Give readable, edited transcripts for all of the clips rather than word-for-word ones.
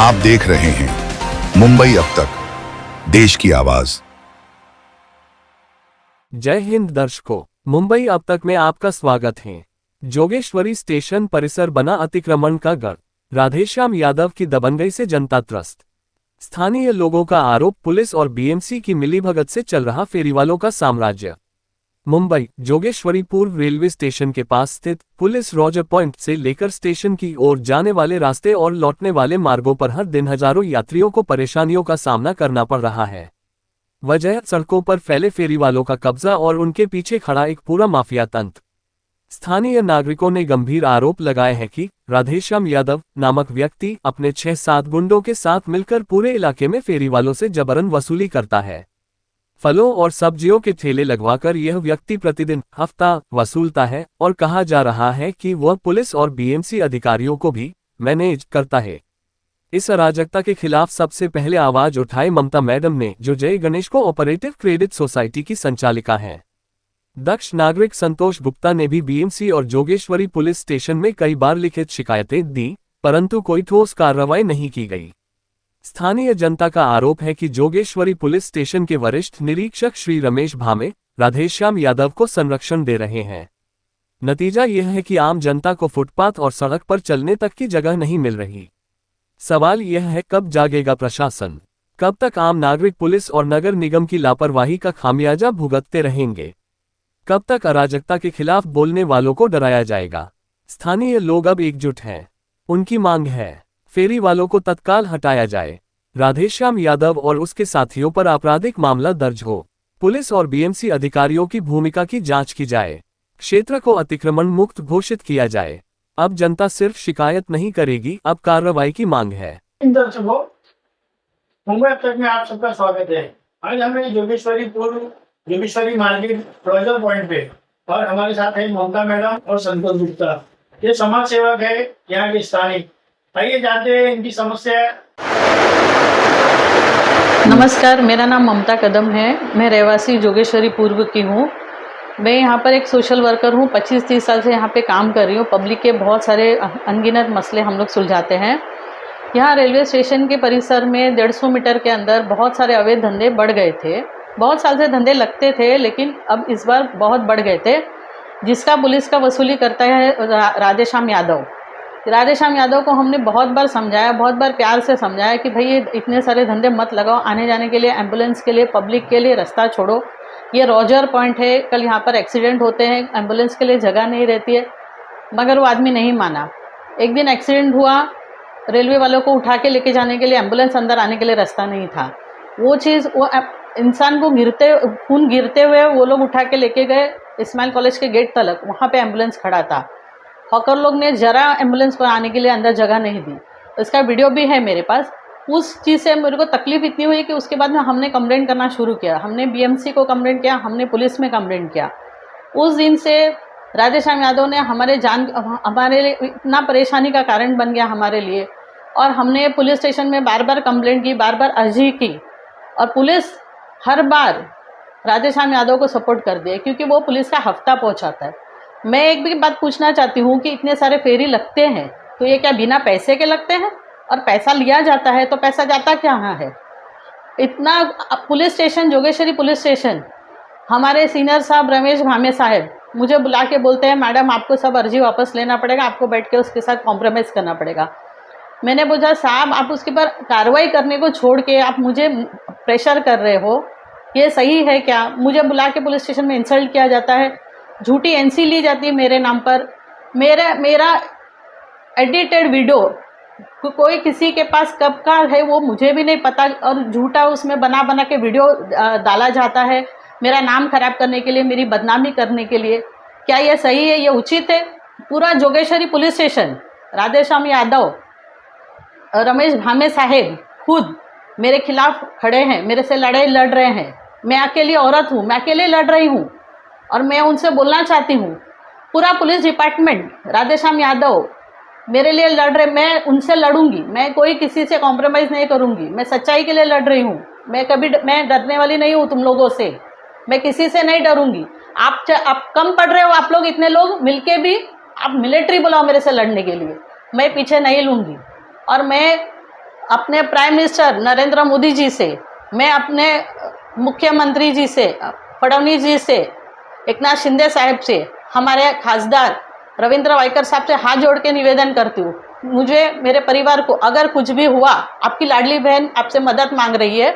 आप देख रहे हैं मुंबई अब तक, देश की आवाज। जय हिंद दर्शकों, मुंबई अब तक में आपका स्वागत है। जोगेश्वरी स्टेशन परिसर बना अतिक्रमण का गढ़, राधेश्याम यादव की दबंगई से जनता त्रस्त। स्थानीय लोगों का आरोप, पुलिस और बीएमसी की मिलीभगत से चल रहा फेरीवालों का साम्राज्य। मुंबई जोगेश्वरी पूर्व रेलवे स्टेशन के पास स्थित पुलिस रॉजर पॉइंट से लेकर स्टेशन की ओर जाने वाले रास्ते और लौटने वाले मार्गों पर हर दिन हजारों यात्रियों को परेशानियों का सामना करना पड़ रहा है। वजह सड़कों पर फैले फेरीवालों का कब्जा और उनके पीछे खड़ा एक पूरा माफिया तंत्र। स्थानीय नागरिकों ने गंभीर आरोप लगाए हैं कि राधेश्याम यादव नामक व्यक्ति अपने 6-7 गुंडों के साथ मिलकर पूरे इलाके में फेरीवालों से जबरन वसूली करता है। फलों और सब्जियों के ठेले लगवाकर यह व्यक्ति प्रतिदिन हफ्ता वसूलता है और कहा जा रहा है कि वह पुलिस और बीएमसी अधिकारियों को भी मैनेज करता है। इस अराजकता के खिलाफ सबसे पहले आवाज उठाई ममता मैडम ने, जो जय Ganesh co operative credit society की संचालिका हैं। दक्ष नागरिक संतोष गुप्ता ने भी बीएमसी और जोगेश्वरी पुलिस स्टेशन में कई बार लिखित शिकायतें दी, परंतु कोई ठोस कार्रवाई नहीं की गई। स्थानीय जनता का आरोप है कि जोगेश्वरी पुलिस स्टेशन के वरिष्ठ निरीक्षक श्री रमेश भामे राधेश्याम यादव को संरक्षण दे रहे हैं। नतीजा यह है कि आम जनता को फुटपाथ और सड़क पर चलने तक की जगह नहीं मिल रही। सवाल यह है, कब जागेगा प्रशासन? कब तक आम नागरिक पुलिस और नगर निगम की लापरवाही का खामियाजा भुगतते रहेंगे? कब तक अराजकता के खिलाफ बोलने वालों को डराया जाएगा? स्थानीय लोग अब एकजुट हैं। उनकी मांग है, फेरी वालों को तत्काल हटाया जाए, राधेश्याम यादव और उसके साथियों पर आपराधिक मामला दर्ज हो, पुलिस और बीएमसी अधिकारियों की भूमिका की जांच की जाए, क्षेत्र को अतिक्रमण मुक्त घोषित किया जाए। अब जनता सिर्फ शिकायत नहीं करेगी, अब कार्रवाई की मांग है। दर्शकों, मुंबई अब तक में आप सबका स्वागत है। आज हमें जोगेश्वरी मार्केट रॉजर पॉइंट पे और हमारे साथ है ममता मैडम और संतोष गुप्ता। ये समाज सेवक है यहाँ के स्थानीय। आइए जानते हैं इनकी समस्या। नमस्कार, मेरा नाम ममता कदम है। मैं रहवासी जोगेश्वरी पूर्व की हूँ। मैं यहाँ पर एक सोशल वर्कर हूँ। 25-30 साल से यहाँ पे काम कर रही हूँ। पब्लिक के बहुत सारे अनगिनत मसले हम लोग सुलझाते हैं। यहाँ रेलवे स्टेशन के परिसर में 150 मीटर के अंदर बहुत सारे अवैध धंधे बढ़ गए थे। बहुत साल से धंधे लगते थे, लेकिन अब इस बार बहुत बढ़ गए थे, जिसका पुलिस का वसूली करता है राधेश्याम यादव। राधेश्याम यादव को हमने बहुत बार समझाया, बहुत बार प्यार से समझाया कि भाई ये इतने सारे धंधे मत लगाओ, आने जाने के लिए, एम्बुलेंस के लिए, पब्लिक के लिए रास्ता छोड़ो। ये रॉजर पॉइंट है, कल यहाँ पर एक्सीडेंट होते हैं, एम्बुलेंस के लिए जगह नहीं रहती है, मगर वो आदमी नहीं माना। एक दिन एक्सीडेंट हुआ, रेलवे वालों को उठा के लेके जाने के लिए एम्बुलेंस अंदर आने के लिए रास्ता नहीं था। वो चीज़, वो इंसान को खून गिरते हुए वो लोग उठा के लेके गए इस्माइल कॉलेज के गेट तक, वहाँ पे एम्बुलेंस खड़ा था। हॉकर लोग ने जरा एम्बुलेंस पर आने के लिए अंदर जगह नहीं दी। इसका वीडियो भी है मेरे पास। उस चीज़ से मेरे को तकलीफ इतनी हुई कि उसके बाद में हमने कंप्लेंट करना शुरू किया। हमने बीएमसी को कंप्लेंट किया, हमने पुलिस में कंप्लेंट किया। उस दिन से राधेश्याम यादव ने हमारे लिए इतना परेशानी का कारण बन गया हमारे लिए, और हमने पुलिस स्टेशन में बार बार कंप्लेंट की, बार बार अर्जी की, और पुलिस हर बार राधेश्याम यादव को सपोर्ट कर दिया, क्योंकि वो पुलिस का हफ्ता पहुंचाता है। मैं एक भी बात पूछना चाहती हूँ कि इतने सारे फेरी लगते हैं तो ये क्या बिना पैसे के लगते हैं? और पैसा लिया जाता है तो पैसा जाता कहाँ है? इतना police station, Jogeshwari police station, हमारे सीनियर साहब रमेश भामे साहब मुझे बुला के बोलते हैं, मैडम आपको सब अर्जी वापस लेना पड़ेगा, आपको बैठ के उसके साथ कॉम्प्रोमाइज़ करना पड़ेगा। मैंने बोला, साहब आप उसके पर कार्रवाई करने को छोड़ के आप मुझे प्रेशर कर रहे हो, ये सही है क्या? मुझे बुला के पुलिस स्टेशन में इंसल्ट किया जाता है, झूठी एनसी ली जाती है मेरे नाम पर, मेरा एडिटेड वीडियो कोई किसी के पास कब का है वो मुझे भी नहीं पता, और झूठा उसमें बना के वीडियो डाला जाता है मेरा नाम खराब करने के लिए, मेरी बदनामी करने के लिए। क्या ये सही है? ये उचित है? पूरा जोगेश्वरी पुलिस स्टेशन, राधेश्याम यादव, रमेश भामे साहेब खुद मेरे खिलाफ खड़े हैं, मेरे से लड़ाई लड़ रहे हैं। मैं अकेली औरत हूँ, मैं अकेले लड़ रही हूँ, और मैं उनसे बोलना चाहती हूँ, पूरा पुलिस डिपार्टमेंट राधेश्याम यादव मेरे लिए लड़ रहे, मैं उनसे लड़ूंगी, मैं कोई किसी से कॉम्प्रोमाइज़ नहीं करूँगी, मैं सच्चाई के लिए लड़ रही हूँ। मैं डरने वाली नहीं हूँ तुम लोगों से, मैं किसी से नहीं डरूंगी। आप कम पड़ रहे हो, आप लोग इतने लोग मिलके भी आप मिलिट्री बुलाओ मेरे से लड़ने के लिए, मैं पीछे नहीं लूँगी। और मैं अपने प्राइम मिनिस्टर नरेंद्र मोदी जी से, मैं अपने मुख्यमंत्री जी से, फडणवीस जी से, एकनाथ शिंदे साहब से, हमारे खासदार रविंद्र वायकर साहब से हाथ जोड़ के निवेदन करती हूँ, मुझे, मेरे परिवार को अगर कुछ भी हुआ, आपकी लाडली बहन आपसे मदद मांग रही है।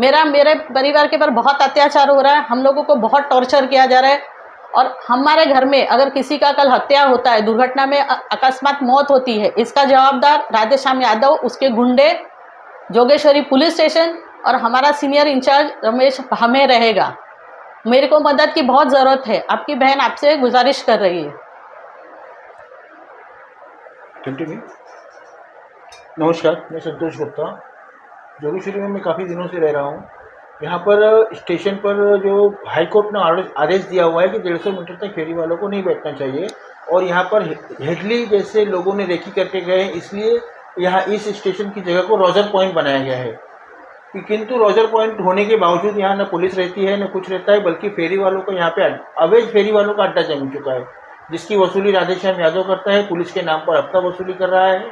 मेरे परिवार के ऊपर बहुत अत्याचार हो रहा है, हम लोगों को बहुत टॉर्चर किया जा रहा है, और हमारे घर में अगर किसी का कल हत्या होता है, दुर्घटना में अकस्मात मौत होती है, इसका जवाबदार राधेश्याम यादव, उसके गुंडे, जोगेश्वरी पुलिस स्टेशन और हमारा सीनियर इंचार्ज रमेश भामे रहेगा। मेरे को मदद की बहुत ज़रूरत है, आपकी बहन आपसे गुजारिश कर रही है। नमस्कार, मैं संतोष गुप्ता, जोगेश्वरी में मैं काफ़ी दिनों से रह रहा हूँ। यहाँ पर स्टेशन पर जो हाई कोर्ट ने आदेश दिया हुआ है कि 150 मीटर तक फेरी वालों को नहीं बैठना चाहिए, और यहाँ पर हेडली जैसे लोगों ने रेकी करके गए, इसलिए यहाँ इस स्टेशन की जगह को रोजर पॉइंट बनाया गया है। किंतु रोजर पॉइंट होने के बावजूद यहाँ न पुलिस रहती है न कुछ रहता है, बल्कि फेरी वालों को यहाँ पे अवैध फेरी वालों का अड्डा जम चुका है, जिसकी वसूली राधेश्याम यादव करता है, पुलिस के नाम पर हफ्ता वसूली कर रहा है।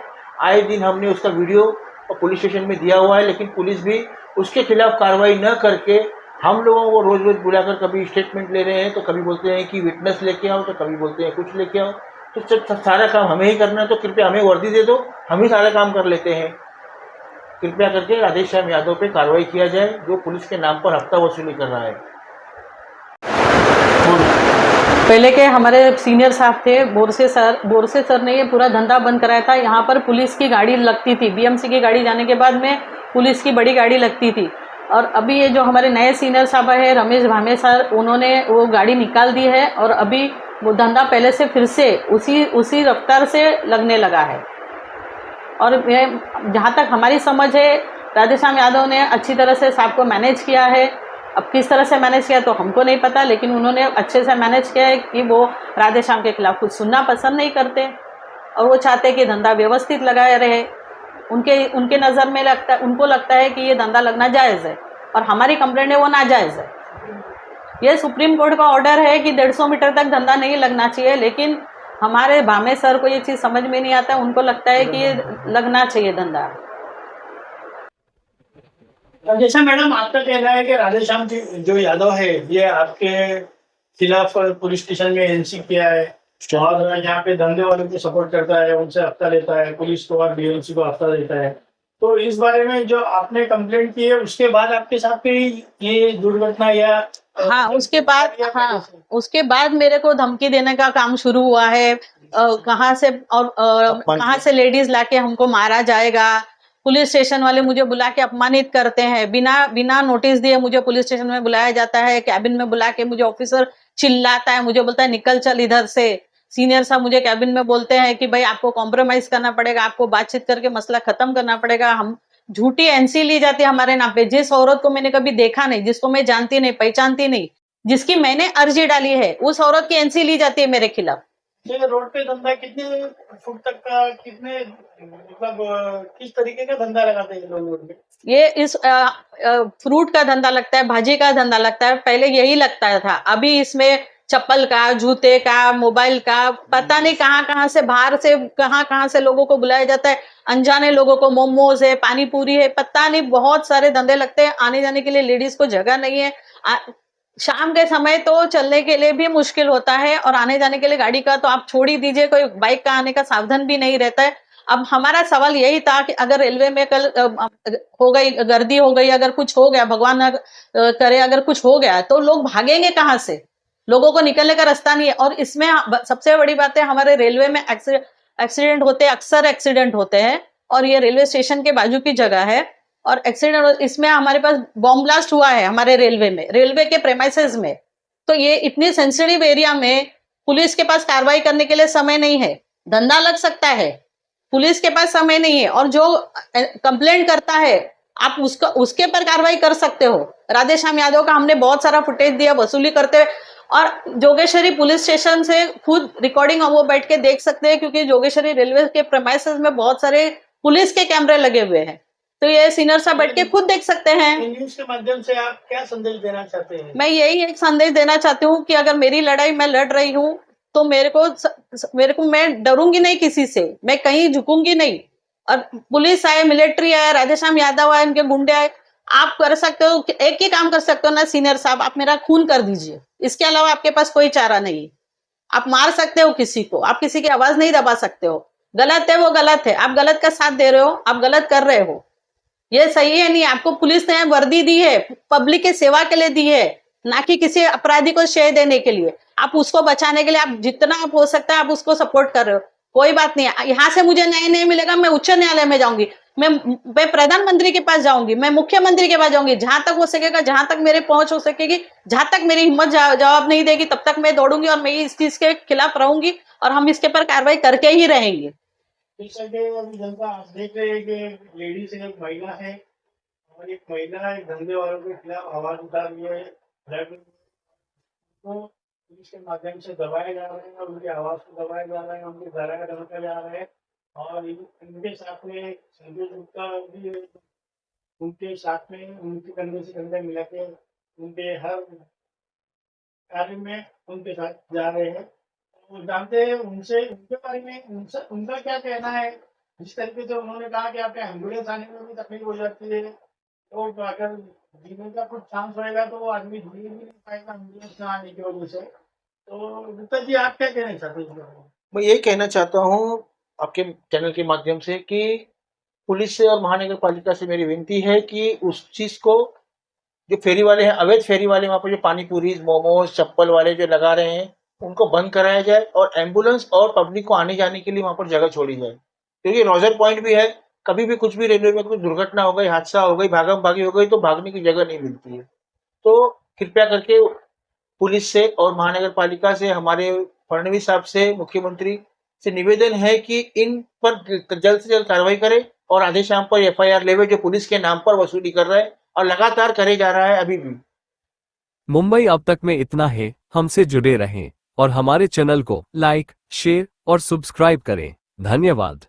आए दिन हमने उसका वीडियो और पुलिस स्टेशन में दिया हुआ है, लेकिन पुलिस भी उसके खिलाफ कार्रवाई न करके हम लोगों को रोज़ रोज़ बुलाकर कभी स्टेटमेंट ले रहे हैं, तो कभी बोलते हैं कि विटनेस लेके आओ, तो कभी बोलते हैं कुछ लेके आओ। तो सारा काम हमें ही करना है, तो कृपया हमें वर्दी दे दो, हम ही सारा काम कर लेते हैं। कृपया करके राधेश्याम यादव पे कार्रवाई किया जाए, जो पुलिस के नाम पर हफ्ता वसूली कर रहा है। पहले के हमारे सीनियर साहब थे बोरसे सर ने ये पूरा धंधा बंद कराया था। यहाँ पर पुलिस की गाड़ी लगती थी, बीएमसी की गाड़ी जाने के बाद में पुलिस की बड़ी गाड़ी लगती थी। और अभी ये जो हमारे नए सीनियर साहब है रमेश भामे सर, उन्होंने वो गाड़ी निकाल दी है, और अभी वो धंधा पहले से फिर से उसी रफ्तार से लगने लगा है। और जहाँ तक हमारी समझ है, राधेश्याम यादव ने अच्छी तरह से साहब को मैनेज किया है। अब किस तरह से मैनेज किया तो हमको नहीं पता, लेकिन उन्होंने अच्छे से मैनेज किया है कि वो राधेश्याम के खिलाफ कुछ सुनना पसंद नहीं करते, और वो चाहते कि धंधा व्यवस्थित लगाया रहे। उनके नज़र में उनको लगता है कि ये धंधा लगना जायज़ है, और हमारी कंप्लेंट है वो नाजायज़ है। ये सुप्रीम कोर्ट का ऑर्डर है कि 150 मीटर तक धंधा नहीं लगना चाहिए, लेकिन हमारे भामे सर को ये चीज़ समझ में नहीं आता, उनको लगता है कि ये लगना चाहिए धंधा। जैसा मैडम आपका कहना है कि राधेश्याम जो यादव है, ये आपके खिलाफ पुलिस स्टेशन में एनसी किया है, और यहाँ पे धंधे वालों को सपोर्ट करता है, उनसे हफ्ता लेता है, पुलिस को और बीएमसी को हफ्ता देता है। तो इस बारे में जो आपने कंप्लेंट की है, उसके बाद आपके साथ कोई ये दुर्घटना या हाँ, उसके बाद मेरे को धमकी देने का काम शुरू हुआ है। कहाँ से लेडीज लाके हमको मारा जाएगा। पुलिस स्टेशन वाले मुझे बुला के अपमानित करते हैं, बिना नोटिस दिए मुझे पुलिस स्टेशन में बुलाया जाता है। कैबिन में बुला के मुझे ऑफिसर चिल्लाता है, मुझे बोलता है निकल चल इधर से। सीनियर साहब मुझे कैबिन में बोलते हैं कि भाई आपको कॉम्प्रोमाइज करना पड़ेगा, आपको बातचीत करके मसला खत्म करना पड़ेगा। हम झूठी एनसी ली जाती है हमारे नाम पे। जिस औरत को मैंने कभी देखा नहीं, जिसको मैं जानती नहीं, पहचानती नहीं, जिसकी मैंने अर्जी डाली है, उस औरत की एनसी ली जाती है मेरे खिलाफ। ये रोड पे धंधा कितने फुट तक का, कितने मतलब किस तरीके का धंधा लगाते हैं लोग रोड पे? ये इस फ्रूट का धंधा लगता है, भाजी का धंधा लगता है। पहले यही लगता था, अभी इसमें चप्पल का, जूते का, मोबाइल का, पता नहीं कहाँ से बाहर से कहाँ से लोगों को बुलाया जाता है। अनजाने लोगों को मोमोज है, पानी पूरी है, पता नहीं बहुत सारे धंधे लगते हैं। आने जाने के लिए लेडीज को जगह नहीं है। शाम के समय तो चलने के लिए भी मुश्किल होता है, और आने जाने के लिए गाड़ी का तो आप छोड़ ही दीजिए, कोई बाइक का आने का साधन भी नहीं रहता है। अब हमारा सवाल यही था कि अगर रेलवे में कल हो गई गर्दी, हो गई, अगर कुछ हो गया, भगवान न करे अगर कुछ हो गया, तो लोग भागेंगे कहाँ से? लोगों को निकलने का रास्ता नहीं है। और इसमें सबसे बड़ी बात है, हमारे रेलवे में एक्सीडेंट होते हैं, अक्सर एक्सीडेंट होते हैं, और ये रेलवे स्टेशन के बाजू की जगह है। और एक्सीडेंट, इसमें हमारे पास बॉम्ब ब्लास्ट हुआ है हमारे रेलवे में, रेलवे के प्रेमाइसेस में। तो ये इतनी सेंसिटिव एरिया में पुलिस के पास कार्रवाई करने के लिए समय नहीं है। धंधा लग सकता है, पुलिस के पास समय नहीं है। और जो कंप्लेंट करता है आप उसके पर कार्रवाई कर सकते हो। राधेश्याम यादव का हमने बहुत सारा फुटेज दिया वसूली करते हुए, और जोगेश्वरी पुलिस स्टेशन से खुद रिकॉर्डिंग वो बैठ के देख सकते हैं, क्योंकि जोगेश्वरी रेलवे के प्रेमाइसेस में बहुत सारे पुलिस के कैमरे लगे हुए हैं। तो ये सीनियर साहब बैठ के खुद देख सकते हैं। न्यूज के माध्यम से आप क्या संदेश देना चाहते हैं? मैं यही एक संदेश देना चाहती हूँ कि अगर मेरी लड़ाई मैं लड़ रही हूँ, तो मेरे को मैं डरूंगी नहीं किसी से, मैं कहीं झुकूंगी नहीं। और पुलिस है, मिलिट्री है, राधेश्याम यादव है, इनके गुंडे आए, आप कर सकते हो, एक ही काम कर सकते हो ना सीनियर साहब, आप मेरा खून कर दीजिए, इसके अलावा आपके पास कोई चारा नहीं। आप मार सकते हो किसी को, आप किसी की आवाज नहीं दबा सकते हो। गलत है वो गलत है, आप गलत का साथ दे रहे हो, आप गलत कर रहे हो, ये सही है नहीं। आपको पुलिस ने वर्दी दी है, पब्लिक के सेवा के लिए दी है, ना कि किसी अपराधी को श्रेय देने के लिए। आप उसको बचाने के लिए आप जितना आप हो सकता है आप उसको सपोर्ट कर रहे हो, कोई बात नहीं। यहाँ से मुझे न्याय नहीं मिलेगा, मैं उच्च न्यायालय में जाऊंगी, मैं प्रधानमंत्री के पास जाऊंगी, मैं मुख्यमंत्री के पास जाऊंगी, जहां तक हो सकेगा, जहां तक मेरे पहुंच हो सकेगी, जहां तक मेरी हिम्मत जवाब नहीं देगी, तब तक मैं दौड़ूंगी और मैं इस चीज के खिलाफ रहूंगी और हम इसके पर कार्रवाई करके ही रहेंगे। जैसा कि अभी जनता आप देख रहे हैं कि लेडीज एक महिला है और एक महिला एक धंधे वालों के खिलाफ आवाज उठा रही है, तो पुलिस के माध्यम से दबाए जा रहे हैं और उनकी आवाज को दबाया जा रहा है, उनकी धारा का दबाया जा रहा है। और इनके साथ में संजय गुप्ता भी है, उनके साथ में उनके कंधे से कंधे मिला के उनके हर कार्य में उनके साथ जा रहे हैं। तो जानते हैं उनसे, उनके बारे में उनका क्या कहना है। जिस तरीके से उन्होंने कहा कि आपके एम्बुलेंस आने में भी तकलीफ हो जाती है, तो अगर जीने का कुछ चांस रहेगा तो वो आदमी जी भी नहीं पाएगा एम्बुलेंस न आने की वजह से। तो गुप्ता जी आप क्या कहना चाहते हैं? मैं ये कहना चाहता हूँ आपके चैनल के माध्यम से कि पुलिस से और महानगर पालिका से मेरी विनती है कि उस चीज़ को, जो फेरी वाले हैं, अवैध फेरी वाले वहाँ पर जो पानी पूरी, मोमोज, चप्पल वाले जो लगा रहे हैं, उनको बंद कराया जाए और एम्बुलेंस और पब्लिक को आने जाने के लिए वहाँ पर जगह छोड़ी जाए। क्योंकि रोजर पॉइंट भी है, कभी भी कुछ भी रेलवे में कुछ दुर्घटना हो गई, हादसा हो गई, भागम भागी हो गई, तो भागने की जगह नहीं मिलती है। तो कृपया करके पुलिस से और महानगर पालिका से, हमारे फडणवीस साहब से, मुख्यमंत्री से निवेदन है कि इन पर जल्द से जल्द कार्रवाई करें और राधेश्याम पर एफआईआर लेवे, जो पुलिस के नाम पर वसूली कर रहा है और लगातार करे जा रहा है अभी भी। मुंबई अब तक में इतना है। हमसे जुड़े रहें और हमारे चैनल को लाइक, शेयर और सब्सक्राइब करें। धन्यवाद।